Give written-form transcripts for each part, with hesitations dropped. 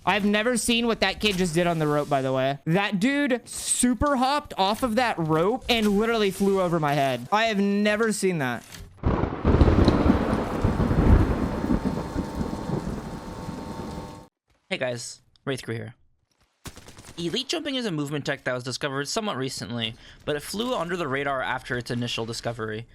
I've never seen what that kid just did on the rope, by the way. That dude super hopped off of that rope and literally flew over my head. I have never seen that. Hey guys, Wraith Crew here. Elite jumping is a movement tech that was discovered somewhat recently, but it flew under the radar after its initial discovery.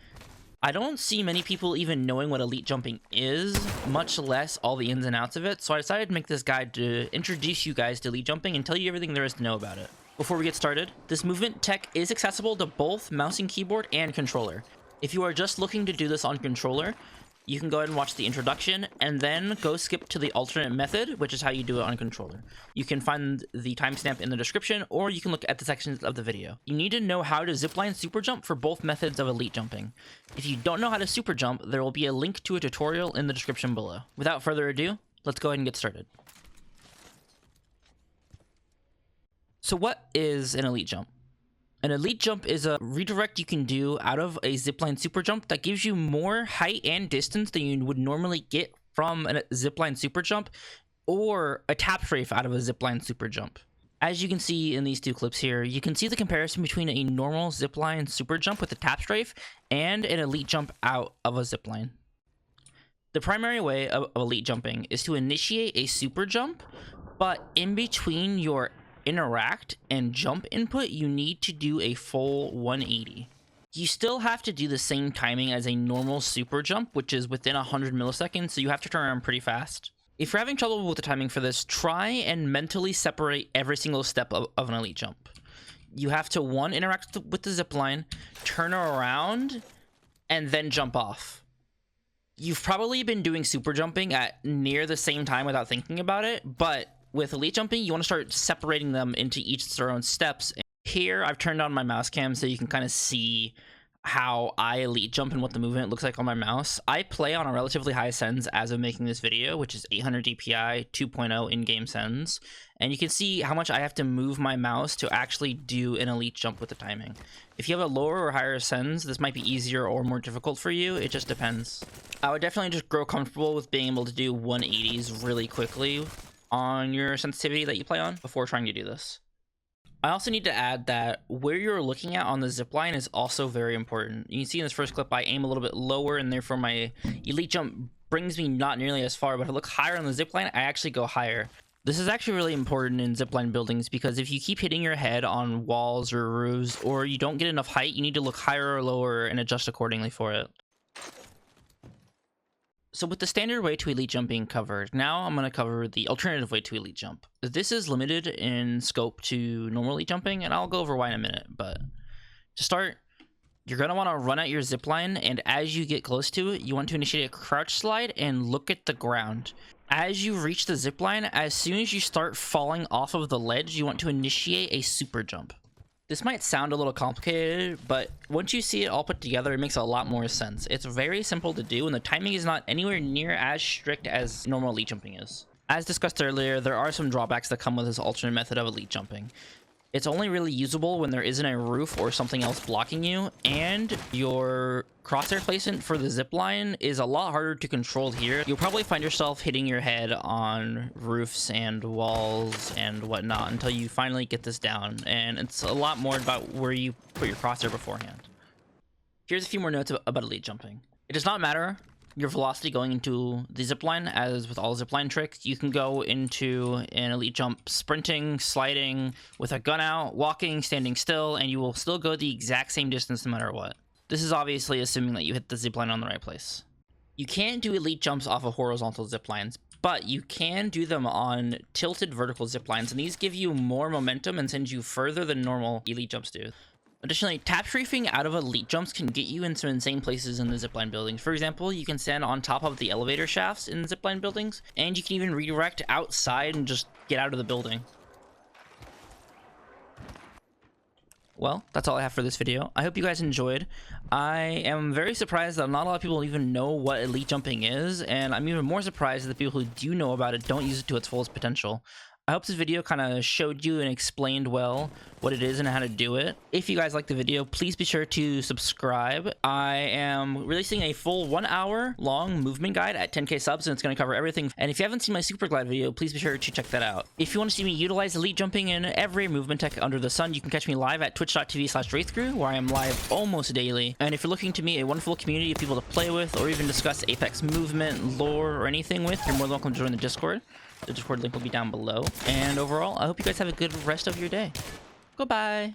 I don't see many people even knowing what elite jumping is, much less all the ins and outs of it, so I decided to make this guide to introduce you guys to elite jumping and tell you everything there is to know about it. Before we get started, this movement tech is accessible to both mouse and keyboard and controller. If you are just looking to do this on controller, you can go ahead and watch the introduction and then go skip to the alternate method, which is how you do it on a controller. You can find the timestamp in the description, or you can look at the sections of the video. You need to know how to zipline super jump for both methods of elite jumping. If you don't know how to super jump, there will be a link to a tutorial in the description below. Without further ado, let's go ahead and get started. So what is an elite jump? An elite jump is a redirect you can do out of a zipline super jump that gives you more height and distance than you would normally get from a zipline super jump or a Tapstrafe out of a zipline super jump. As you can see in these two clips here, you can see the comparison between a normal zipline super jump with a Tapstrafe and an elite jump out of a zipline. The primary way of elite jumping is to initiate a super jump, but in between your interact and jump input, you need to do a full 180. You still have to do the same timing as a normal super jump, which is within 100 milliseconds, so you have to turn around pretty fast. If you're having trouble with the timing for this, try and mentally separate every single step of an elite jump. You have to, one, interact with the zipline, turn around, and then jump off. You've probably been doing super jumping at near the same time without thinking about it, but with elite jumping, you want to start separating them into each their own steps. Here, I've turned on my mouse cam so you can kind of see how I elite jump and what the movement looks like on my mouse. I play on a relatively high sends as of making this video, which is 800 DPI, 2.0 in-game sends. And you can see how much I have to move my mouse to actually do an elite jump with the timing. If you have a lower or higher sends, this might be easier or more difficult for you. It just depends. I would definitely just grow comfortable with being able to do 180s really quickly on your sensitivity that you play on before trying to do this. I also need to add that where you're looking at on the zipline is also very important. You can see in this first clip I aim a little bit lower, and therefore my elite jump brings me not nearly as far, but if I look higher on the zipline, I actually go higher. This is actually really important in zipline buildings because if you keep hitting your head on walls or roofs, or you don't get enough height, you need to look higher or lower and adjust accordingly for it. So with the standard way to elite jumping covered, now I'm going to cover the alternative way to elite jump. This is limited in scope to normal elite jumping, and I'll go over why in a minute. But to start, you're going to want to run out your zipline, and as you get close to it, you want to initiate a crouch slide and look at the ground. As you reach the zipline, as soon as you start falling off of the ledge, you want to initiate a super jump. This might sound a little complicated, but once you see it all put together, it makes a lot more sense. It's very simple to do, and the timing is not anywhere near as strict as normal elite jumping is. As discussed earlier, there are some drawbacks that come with this alternate method of elite jumping. It's only really usable when there isn't a roof or something else blocking you, and your crosshair placement for the zipline is a lot harder to control here. You'll probably find yourself hitting your head on roofs and walls and whatnot until you finally get this down, and it's a lot more about where you put your crosshair beforehand. Here's a few more notes about elite jumping. It does not matter your velocity going into the zipline. As with all zipline tricks, you can go into an elite jump sprinting, sliding, with a gun out, walking, standing still, and you will still go the exact same distance no matter what. This is obviously assuming that you hit the zipline on the right place. You can't do elite jumps off of horizontal ziplines, but you can do them on tilted vertical ziplines, and these give you more momentum and send you further than normal elite jumps do. Additionally, Tapstrafing out of elite jumps can get you in some insane places in the zipline buildings. For example, you can stand on top of the elevator shafts in zipline buildings, and you can even redirect outside and just get out of the building. Well, that's all I have for this video. I hope you guys enjoyed. I am very surprised that not a lot of people even know what elite jumping is, and I'm even more surprised that the people who do know about it don't use it to its fullest potential. I hope this video kind of showed you and explained well what it is and how to do it. If you guys like the video, please be sure to subscribe. I am releasing a full 1 hour long movement guide at 10k subs, and it's going to cover everything. And if you haven't seen my super glide video, please be sure to check that out. If you want to see me utilize elite jumping in every movement tech under the sun, you can catch me live at twitch.tv/wraithcrew, where I am live almost daily. And if you're looking to meet a wonderful community of people to play with, or even discuss Apex movement, lore, or anything with, you're more than welcome to join the Discord. The Discord link will be down below. And overall, I hope you guys have a good rest of your day. Goodbye.